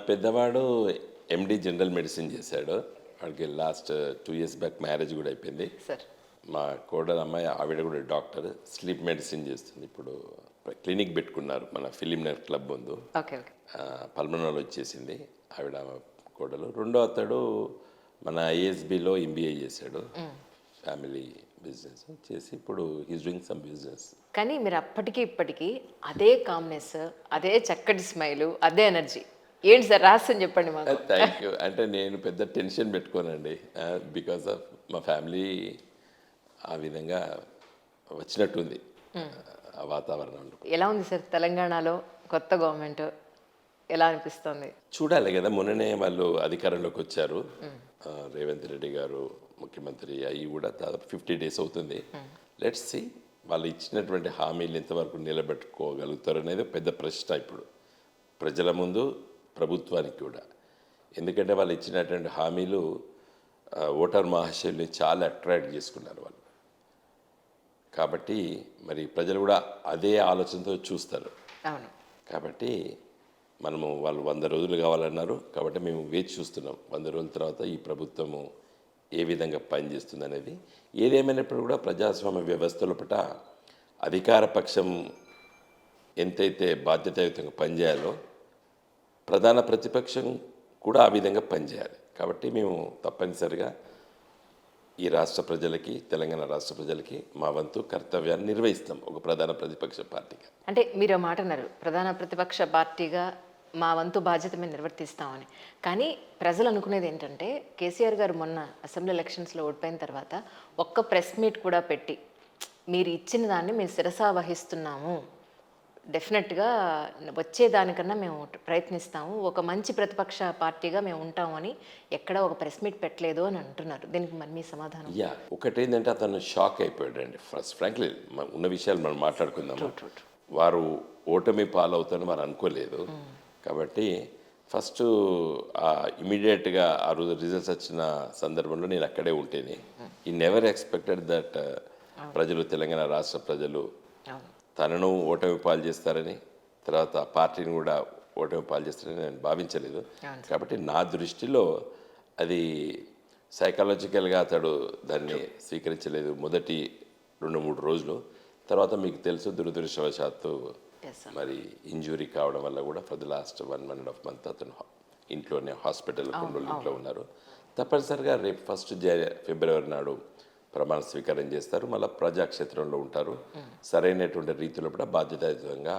పెద్దవాడు ఎండి general medicine చేశాడు. వాడికి లాస్ట్ 2 years బ్యాక్ మ్యారేజ్ కూడా అయిపోయింది. సార్. మా కోడలు అమ్మాయి ఆవిడ కూడా డాక్టర్, స్లీప్ మెడిసిన్ చేస్తుంది. ఇప్పుడు క్లినిక్ పెట్టుకున్నారు మన ఫిలిం నగర్ క్లబ్ ముందు. Okay okay. పల్మనోలో వచ్చేసింది ఆవిడ కోడలు. రెండో అతడు మన ఐఎస్బిలో ఎంబీఏ చేశాడు, ఫ్యామిలీ బిజినెస్ చేసి ఇప్పుడు హీస్ డూయింగ్ సమ్ బిజినెస్. కానీ మీరు అప్పటికి ఇప్పటికీ అదే కామ్నెస్, అదే చక్కటి స్మైలు, అదే ఎనర్జీ. ఏంటి సార్ రహస్యం చెప్పండి మాకు. Thank you. అంటే నేను పెద్ద టెన్షన్ పెట్టుకోనండి, బికాస్ ఆఫ్ మా ఫ్యామిలీ ఆ విధంగా వచ్చినట్టుంది ఆ వాతావరణంలో. ఎలా ఉంది సార్ తెలంగాణలో కొత్త గవర్నమెంట్, ఎలా అనిపిస్తుంది? చూడాలి కదా, మొన్ననే వాళ్ళు అధికారంలోకి వచ్చారు. రేవంత్ రెడ్డి గారు ముఖ్యమంత్రి అయ్యి కూడా దాదాపు 50 days అవుతుంది. లెట్స్ సి వాళ్ళు ఇచ్చినటువంటి హామీలు ఎంతవరకు నిలబెట్టుకోగలుగుతారు అనేది పెద్ద ప్రశ్న ఇప్పుడు ప్రజల ముందు, ప్రభుత్వానికి కూడా. ఎందుకంటే వాళ్ళు ఇచ్చినటువంటి హామీలు ఓటర్ మహాశయుల్ని చాలా అట్రాక్ట్ చేసుకున్నారు వాళ్ళు. కాబట్టి మరి ప్రజలు కూడా అదే ఆలోచనతో చూస్తారు. అవును. కాబట్టి మనము వాళ్ళు 100 రోజులు కావాలన్నారు, కాబట్టి మేము వేచి చూస్తున్నాం 100 రోజుల తర్వాత ఈ ప్రభుత్వము ఏ విధంగా పనిచేస్తుంది అనేది. ఏదేమైనప్పుడు కూడా ప్రజాస్వామ్య వ్యవస్థలో పట అధికార పక్షం ఎంతైతే బాధ్యతాయుతంగా పనిచేయాలో ప్రధాన ప్రతిపక్షం కూడా ఆ విధంగా పనిచేయాలి. కాబట్టి మేము తప్పనిసరిగా ఈ రాష్ట్ర ప్రజలకి, తెలంగాణ రాష్ట్ర ప్రజలకి మా వంతు కర్తవ్యాన్ని నిర్వహిస్తాం ఒక ప్రధాన ప్రతిపక్ష పార్టీగా. అంటే మీరు ఆ మాట అన్నారు, ప్రధాన ప్రతిపక్ష పార్టీగా మా వంతు బాధ్యత మేము నిర్వర్తిస్తామని. కానీ ప్రజలు అనుకునేది ఏంటంటే, కేసీఆర్ గారు మొన్న అసెంబ్లీ ఎలక్షన్స్లో ఓడిపోయిన తర్వాత ఒక్క ప్రెస్ మీట్ కూడా పెట్టి మీరు ఇచ్చిన దాన్ని మేము శిరసా వహిస్తున్నాము, డెఫినెట్గా వచ్చేదానికన్నా మేము ప్రయత్నిస్తాము, ఒక మంచి ప్రతిపక్ష పార్టీగా మేము ఉంటామని ఎక్కడ ఒక ప్రెస్ మీట్ పెట్టలేదు అని అంటున్నారు. దీనికి మరి మీ సమాధానం? ఒకటేంటంటే అతను షాక్ అయిపోయాడు అండి. ఫస్ట్ ఫ్రాంక్లీ ఉన్న విషయాలు మనం మాట్లాడుకుందాము. వారు ఓటమి పాలవుతారని వారు అనుకోలేదు. కాబట్టి ఫస్ట్ ఇమీడియట్గా ఆ రోజు రిజల్ట్స్ వచ్చిన సందర్భంలో నేను అక్కడే ఉంటేనే ఈ నెవర్ ఎక్స్పెక్టెడ్ దట్ ప్రజలు, తెలంగాణ రాష్ట్ర ప్రజలు తనను ఓటమి పాలు చేస్తారని, తర్వాత పార్టీని కూడా ఓటమి పాలు చేస్తారని నేను భావించలేదు. కాబట్టి నా దృష్టిలో అది సైకాలజికల్గా అతడు దాన్ని స్వీకరించలేదు మొదటి 2-3 రోజులు. తర్వాత మీకు తెలుసు, దురదృష్టవశాత్తు మరి ఇంజురీ కావడం వల్ల కూడా ఫర్ ది లాస్ట్ 1.5 month అతను ఇంట్లోనే హాస్పిటల్ ఇంట్లో ఉన్నారు. తప్పనిసరిగా రేపు 1 February నాడు ప్రమాణ స్వీకారం చేస్తారు. మళ్ళీ ప్రజాక్షేత్రంలో ఉంటారు. సరైనటువంటి రీతిలో కూడా బాధ్యతాయుతంగా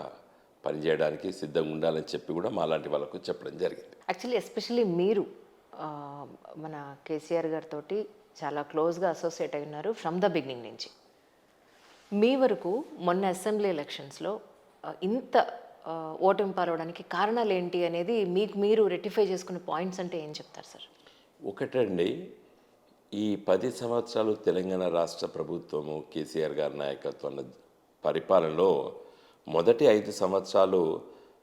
పనిచేయడానికి సిద్ధంగా ఉండాలని చెప్పి కూడా మాలాంటి వాళ్ళకు చెప్పడం జరిగింది. యాక్చువల్లీ ఎస్పెషల్లీ మీరు మన కేసీఆర్ గారితో చాలా క్లోజ్గా అసోసియేట్ అయి ఉన్నారు ఫ్రమ్ ద బిగినింగ్ నుంచి. మీ వరకు మొన్న అసెంబ్లీ ఎలక్షన్స్లో ఇంత ఓటమి పాలవడానికి కారణాలు ఏంటి అనేది మీకు మీరు రెక్టిఫై చేసుకునే పాయింట్స్ అంటే ఏం చెప్తారు సార్? ఒకటండి, ఈ 10 సంవత్సరాలు తెలంగాణ రాష్ట్ర ప్రభుత్వము కేసీఆర్ గారి నాయకత్వం పరిపాలనలో మొదటి 5 సంవత్సరాలు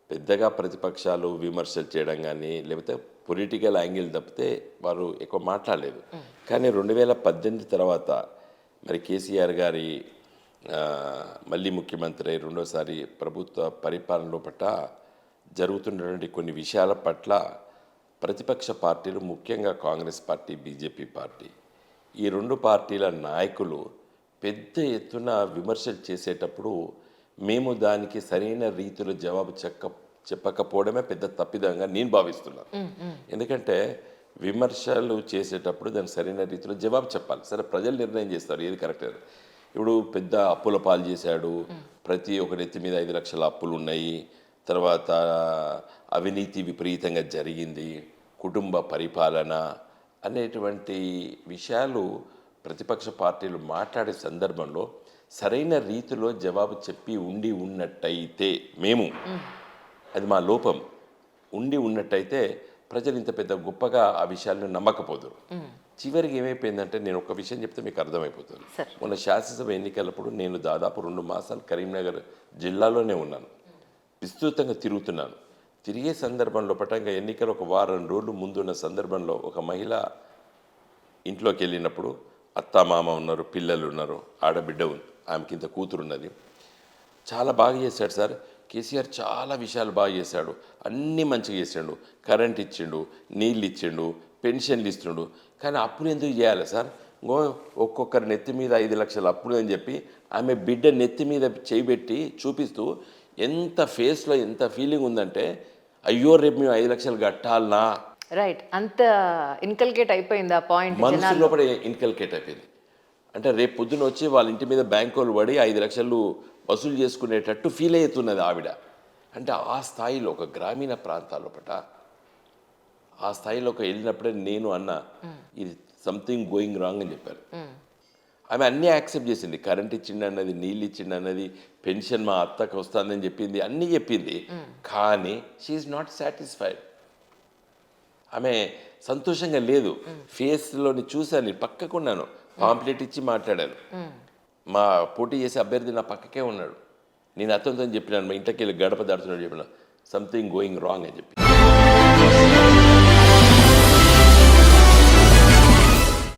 పెద్దగా ప్రతిపక్షాలు విమర్శలు చేయడం కానీ లేకపోతే పొలిటికల్ యాంగిల్ తప్పితే వారు ఎక్కువ మాట్లాడలేదు. కానీ 2018 తర్వాత మరి కేసీఆర్ గారి మళ్ళీ ముఖ్యమంత్రి రెండోసారి ప్రభుత్వ పరిపాలనలో పట్ల జరుగుతున్నటువంటి కొన్ని విషయాల పట్ల ప్రతిపక్ష పార్టీలు, ముఖ్యంగా కాంగ్రెస్ పార్టీ, బీజేపీ పార్టీ, ఈ 2 పార్టీల నాయకులు పెద్ద ఎత్తున విమర్శలు చేసేటప్పుడు మేము దానికి సరైన రీతిలో జవాబు చెప్పకపోవడమే పెద్ద తప్పిదంగా నేను భావిస్తున్నాను. ఎందుకంటే విమర్శలు చేసేటప్పుడు దానికి సరైన రీతిలో జవాబు చెప్పాలి. సరే, ప్రజలు నిర్ణయం చేస్తారు ఏది కరెక్ట్. ఇప్పుడు పెద్ద అప్పుల పాలు చేశాడు, ప్రతి ఒక్క నెత్తి మీద 5 లక్షల అప్పులు ఉన్నాయి, తర్వాత అవినీతి విపరీతంగా జరిగింది, కుటుంబ పరిపాలన అనేటువంటి విషయాలు ప్రతిపక్ష పార్టీలు మాట్లాడే సందర్భంలో సరైన రీతిలో జవాబు చెప్పి ఉన్నట్టయితే మేము, అది మా లోపం, ఉన్నట్టయితే ప్రజలు ఇంత పెద్ద గొప్పగా ఆ విషయాలను నమ్మకపోదురు. చివరికి ఏమైపోయిందంటే, నేను ఒక విషయం చెప్తే మీకు అర్థమైపోతుంది. మొన్న శాసనసభ ఎన్నికలప్పుడు నేను దాదాపు 2 మాసాలు కరీంనగర్ జిల్లాలోనే ఉన్నాను, విస్తృతంగా తిరుగుతున్నాను. తిరిగే సందర్భంలో పటంగా ఎన్నికలు ఒక వారం రోజులు ముందున్న సందర్భంలో ఒక మహిళ ఇంట్లోకి వెళ్ళినప్పుడు అత్తామామ ఉన్నారు, పిల్లలు ఉన్నారు, ఆడబిడ్డ ఉంది, ఆమెకి ఇంత కూతురు ఉన్నది. చాలా బాగా చేశాడు సార్, కేసీఆర్ చాలా విషయాలు బాగా చేశాడు, అన్నీ మంచిగా చేసిండు, కరెంట్ ఇచ్చిండు, నీళ్ళు ఇచ్చిండు, పెన్షన్లు ఇస్తుండు. కానీ అప్పులు ఎందుకు చేయాలి సార్? ఒక్కొక్కరి నెత్తి మీద 5 లక్షల అప్పులు అని చెప్పి ఆమె బిడ్డ నెత్తి మీద చేయిబెట్టి చూపిస్తూ ఎంత ఫేస్లో ఎంత ఫీలింగ్ ఉందంటే, అయ్యో రేపు మేము 5 లక్షలు కట్టాలనా రైట్, అంత ఇన్కల్కేట్ అయిపోయింది ఆ పాయింట్ మనసు లోపల ఇన్కల్కేట్ అయిపోయింది. అంటే రేపు పొద్దున వచ్చి వాళ్ళ ఇంటి మీద బ్యాంకు వాళ్ళు పడి 5 లక్షలు వసూలు చేసుకునేటట్టు ఫీల్ అవుతున్నది ఆవిడ. అంటే ఆ స్థాయిలో ఒక గ్రామీణ ప్రాంతాల పట ఆ స్థాయిలోకి వెళ్ళినప్పుడే నేను అన్న ఇది సంథింగ్ గోయింగ్ రాంగ్ అని చెప్పారు. ఆమె అన్నీ యాక్సెప్ట్ చేసింది, కరెంట్ ఇచ్చిండు అన్నది, నీళ్ళు ఇచ్చిండు అన్నది, పెన్షన్ మా అత్తకు వస్తుందని చెప్పింది, అన్నీ చెప్పింది. కానీ షీఈ్ నాట్ సాటిస్ఫైడ్. ఆమె సంతోషంగా లేదు. ఫేస్లోని చూశాను, నేను పక్కకున్నాను, పాంప్లెట్ ఇచ్చి మాట్లాడాను. మా పోటీ చేసే అభ్యర్థి నా పక్కకే ఉన్నాడు. నేను అతనితో చెప్పినాను, మా ఇంట్లోకి వెళ్ళి గడప దాడుతున్నాడు చెప్పిన సంథింగ్ గోయింగ్ రాంగ్ అని చెప్పి.